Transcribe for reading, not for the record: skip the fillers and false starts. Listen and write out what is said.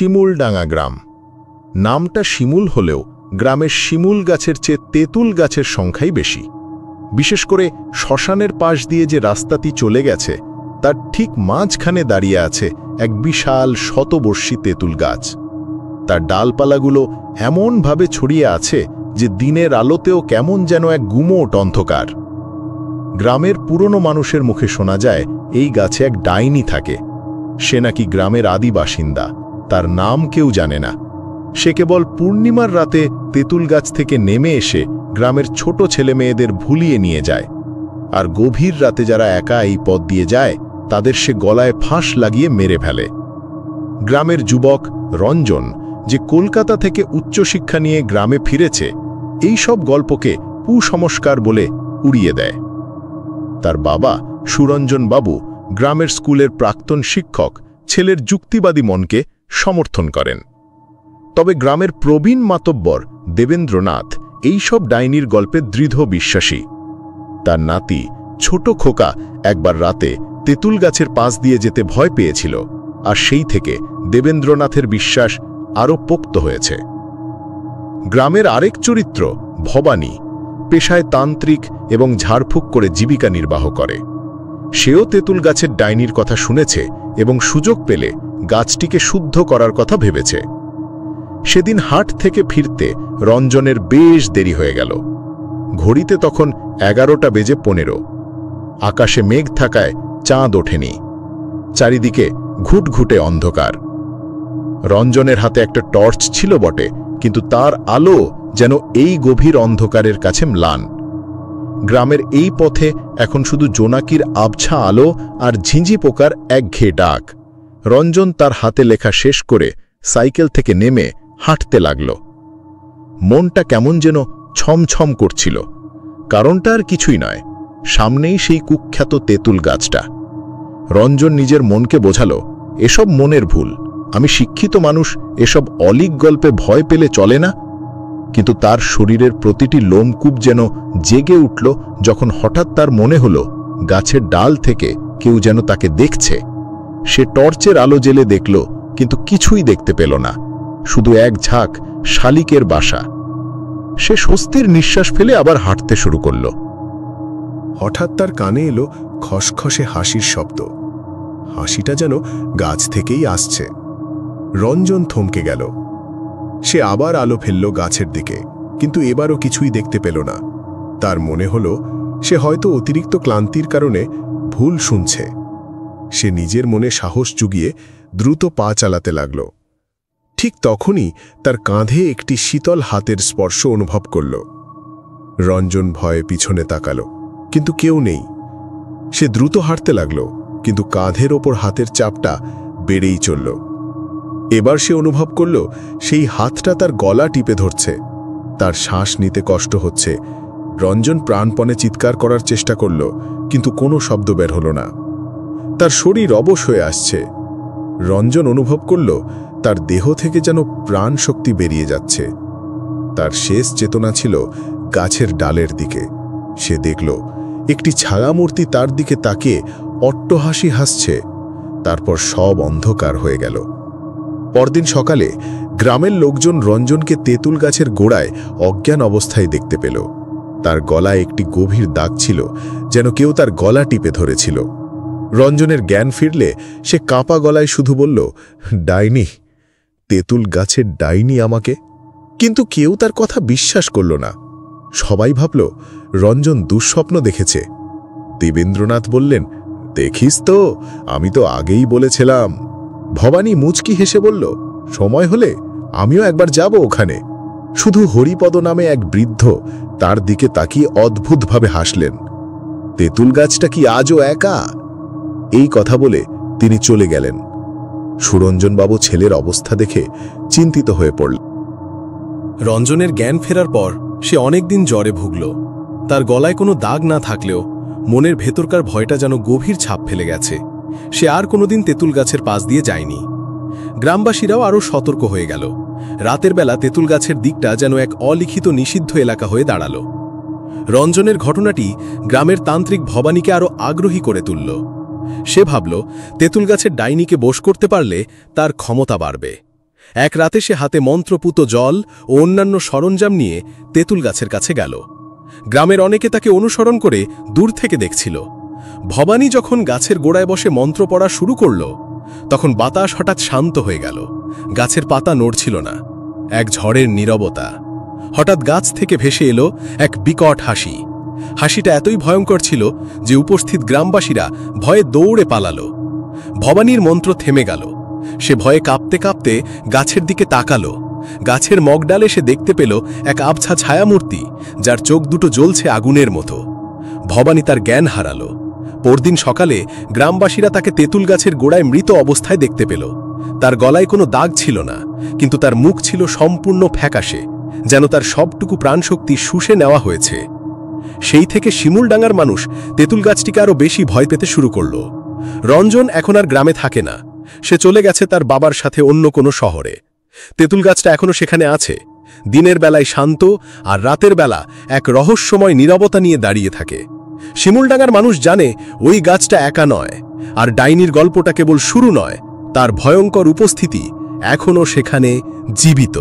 শিমুলডাঙ্গা গ্রাম। নামটা শিমুল হলেও গ্রামের শিমুল গাছের চেয়ে তেঁতুল গাছের সংখ্যাই বেশি। বিশেষ করে শ্মশানের পাশ দিয়ে যে রাস্তাটি চলে গেছে তার ঠিক মাঝখানে দাঁড়িয়ে আছে এক বিশাল শতবর্ষী তেঁতুল গাছ। তার ডালপালাগুলো এমনভাবে ছড়িয়ে আছে যে দিনের আলোতেও কেমন যেন এক গুমোট অন্ধকার। গ্রামের পুরনো মানুষের মুখে শোনা যায় এই গাছে এক ডাইনি থাকে। সে নাকি গ্রামের আদি বাসিন্দা, তার নাম কেউ জানে না। সে কেবল পূর্ণিমার রাতে তেঁতুল গাছ থেকে নেমে এসে গ্রামের ছোট ছেলে মেয়েদের ভুলিয়ে নিয়ে যায়, আর গভীর রাতে যারা একা এই পথ দিয়ে যায় তাদের সে গলায় ফাঁস লাগিয়ে মেরে ফেলে। গ্রামের যুবক রঞ্জন, যে কলকাতা থেকে উচ্চশিক্ষা নিয়ে গ্রামে ফিরেছে, এই সব গল্পকে কুসংস্কার বলে উড়িয়ে দেয়। তার বাবা সুরঞ্জন বাবু, গ্রামের স্কুলের প্রাক্তন শিক্ষক, ছেলের যুক্তিবাদী মনকে সমর্থন করেন। তবে গ্রামের প্রবীণ মাতব্বর দেবেন্দ্রনাথ এই সব ডাইনির গল্পে দৃঢ় বিশ্বাসী। তার নাতি ছোট খোকা একবার রাতে তেঁতুল গাছের পাশ দিয়ে যেতে ভয় পেয়েছিল, আর সেই থেকে দেবেন্দ্রনাথের বিশ্বাস আরও পোক্ত হয়েছে। গ্রামের আরেক চরিত্র ভবানী পেশায় তান্ত্রিক এবং ঝাড়ফুঁক করে জীবিকা নির্বাহ করে। সেও তেঁতুল গাছের ডাইনির কথা শুনেছে এবং সুযোগ পেলে গাছটিকে শুদ্ধ করার কথা ভেবেছে। সেদিন হাট থেকে ফিরতে রঞ্জনের বেশ দেরি হয়ে গেল। ঘড়িতে তখন 11:15। আকাশে মেঘ থাকায় চাঁদ ওঠেনি। চারিদিকে ঘুটঘুটে অন্ধকার। রঞ্জনের হাতে একটা টর্চ ছিল বটে, কিন্তু তার আলো যেন এই গভীর অন্ধকারের কাছে ম্লান। গ্রামের এই পথে এখন শুধু জোনাকির আবছা আলো আর ঝিঁঝি পোকার একঘেয়ে ডাক। রঞ্জন তার হাতে লেখা শেষ করে সাইকেল থেকে নেমে হাঁটতে লাগল। মনটা কেমন যেন ছমছম করছিল। কারণটা আর কিছুই নয়, সামনেই সেই কুখ্যাত তেঁতুল গাছটা। রঞ্জন নিজের মনকে বোঝালো, এসব মনের ভুল, আমি শিক্ষিত মানুষ, এসব অলীক গল্পে ভয় পেলে চলে না। কিন্তু তার শরীরের প্রতিটি লোমকূপ যেন জেগে উঠল যখন হঠাৎ তার মনে হলো গাছের ডাল থেকে কেউ যেন তাকে দেখছে। সে টর্চের আলো জ্বেলে দেখল, কিন্তু কিছুই দেখতে পেল না, শুধু এক ঝাঁক শালিকের বাসা। সে স্বস্তির নিঃশ্বাস ফেলে আবার হাঁটতে শুরু করল। হঠাৎ তার কানে এলো খসখসে হাসির শব্দ। হাসিটা যেন গাছ থেকেই আসছে। রঞ্জন থমকে গেল। সে আবার আলো ফেলল গাছের দিকে, কিন্তু এবারও কিছুই দেখতে পেল না। তার মনে হলো সে হয়তো অতিরিক্ত ক্লান্তির কারণে ভুল শুনছে। সে নিজের মনে সাহস জুগিয়ে দ্রুত পা চালাতে লাগল। ঠিক তখনই তার কাঁধে একটি শীতল হাতের স্পর্শ অনুভব করল। রঞ্জন ভয়ে পিছনে তাকালো, কিন্তু কেউ নেই। সে দ্রুত হাঁটতে লাগল, কিন্তু কাঁধের ওপর হাতের চাপটা বেড়েই চলল। এবার সে অনুভব করল সেই হাতটা তার গলা টিপে ধরছে। তার শ্বাস নিতে কষ্ট হচ্ছে। রঞ্জন প্রাণপণে চিৎকার করার চেষ্টা করল, কিন্তু কোনো শব্দ বের হল না। তার শরীর অবশ হয়ে আসছে। রঞ্জন অনুভব করল তার দেহ থেকে যেন প্রাণ শক্তি বেরিয়ে যাচ্ছে। তার শেষ চেতনা ছিল গাছের ডালের দিকে। সে দেখল একটি ছায়ামূর্তি তার দিকে তাকিয়ে অট্টহাসি হাসছে। তারপর সব অন্ধকার হয়ে গেল। পরদিন সকালে গ্রামের লোকজন রঞ্জনকে তেঁতুল গাছের গোড়ায় অজ্ঞান অবস্থায় দেখতে পেল। তার গলায় একটি গভীর দাগ ছিল, যেন কেউ তার গলা টিপে ধরেছিল। রঞ্জনের জ্ঞান ফিরলে সে কাঁপা গলায় শুধু বলল, ডাইনি, তেঁতুল গাছের ডাইনি আমাকে। কিন্তু কেউ তার কথা বিশ্বাস করল না। সবাই ভাবল রঞ্জন দুঃস্বপ্ন দেখেছে। দেবেন্দ্রনাথ বললেন, দেখিস তো, আমি তো আগেই বলেছিলাম। ভবানী মুচকি হেসে বলল, সময় হলে আমিও একবার যাব ওখানে। শুধু হরিপদ নামে এক বৃদ্ধ তার দিকে তাকিয়ে অদ্ভুতভাবে হাসলেন। তেঁতুল গাছটা কি আজও একা? এই কথা বলে তিনি চলে গেলেন। সুরঞ্জনবাবু ছেলের অবস্থা দেখে চিন্তিত হয়ে পড়লেন। রঞ্জনের জ্ঞান ফেরার পর সে অনেকদিন জ্বরে ভুগল। তার গলায় কোনো দাগ না থাকলেও মনের ভেতরকার ভয়টা যেন গভীর ছাপ ফেলে গেছে। সে আর কোনোদিন তেঁতুল গাছের পাশ দিয়ে যায়নি। গ্রামবাসীরাও আরও সতর্ক হয়ে গেল। রাতের বেলা তেঁতুল গাছের দিকটা যেন এক অলিখিত নিষিদ্ধ এলাকা হয়ে দাঁড়াল। রঞ্জনের ঘটনাটি গ্রামের তান্ত্রিক ভবানীকে আরও আগ্রহী করে তুলল। সে ভাবল তেঁতুল গাছের ডাইনিকে বশ করতে পারলে তার ক্ষমতা বাড়বে। এক রাতে সে হাতে মন্ত্রপুত জল ও অন্যান্য সরঞ্জাম নিয়ে তেঁতুল গাছের কাছে গেল। গ্রামের অনেকে তাকে অনুসরণ করে দূর থেকে দেখছিল। ভবানী যখন গাছের গোড়ায় বসে মন্ত্র পড়া শুরু করল, তখন বাতাস হঠাৎ শান্ত হয়ে গেল। গাছের পাতা নড়ছিল না। এক ঝড়ের নীরবতা। হঠাৎ গাছ থেকে ভেসে এলো এক বিকট হাসি। হাসিটা এতই ভয়ঙ্কর ছিল যে উপস্থিত গ্রামবাসীরা ভয়ে দৌড়ে পালালো। ভবানীর মন্ত্র থেমে গেল। সে ভয়ে কাঁপতে কাঁপতে গাছের দিকে তাকালো। গাছের মগডালে সে দেখতে পেল এক আবছা ছায়ামূর্তি, যার চোখ দুটো জ্বলছে আগুনের মতো। ভবানী তার জ্ঞান হারালো। পরদিন সকালে গ্রামবাসীরা তাকে তেঁতুল গাছের গোড়ায় মৃত অবস্থায় দেখতে পেল। তার গলায় কোনো দাগ ছিল না, কিন্তু তার মুখ ছিল সম্পূর্ণ ফ্যাকাশে, যেন তার সবটুকু প্রাণশক্তি শুষে নেওয়া হয়েছে। সেই থেকে শিমুলডাঙ্গার মানুষ তেঁতুল গাছটিকে আরও বেশি ভয় পেতে শুরু করল। রঞ্জন এখন আর গ্রামে থাকে না। সে চলে গেছে তার বাবার সাথে অন্য কোনো শহরে। তেঁতুল গাছটা এখনও সেখানে আছে। দিনের বেলায় শান্ত, আর রাতের বেলা এক রহস্যময় নীরবতা নিয়ে দাঁড়িয়ে থাকে। শিমুলডাঙ্গার মানুষ জানে ওই গাছটা একা নয়, আর ডাইনির গল্পটা কেবল শুরু নয়, তার ভয়ঙ্কর উপস্থিতি এখনও সেখানে জীবিত।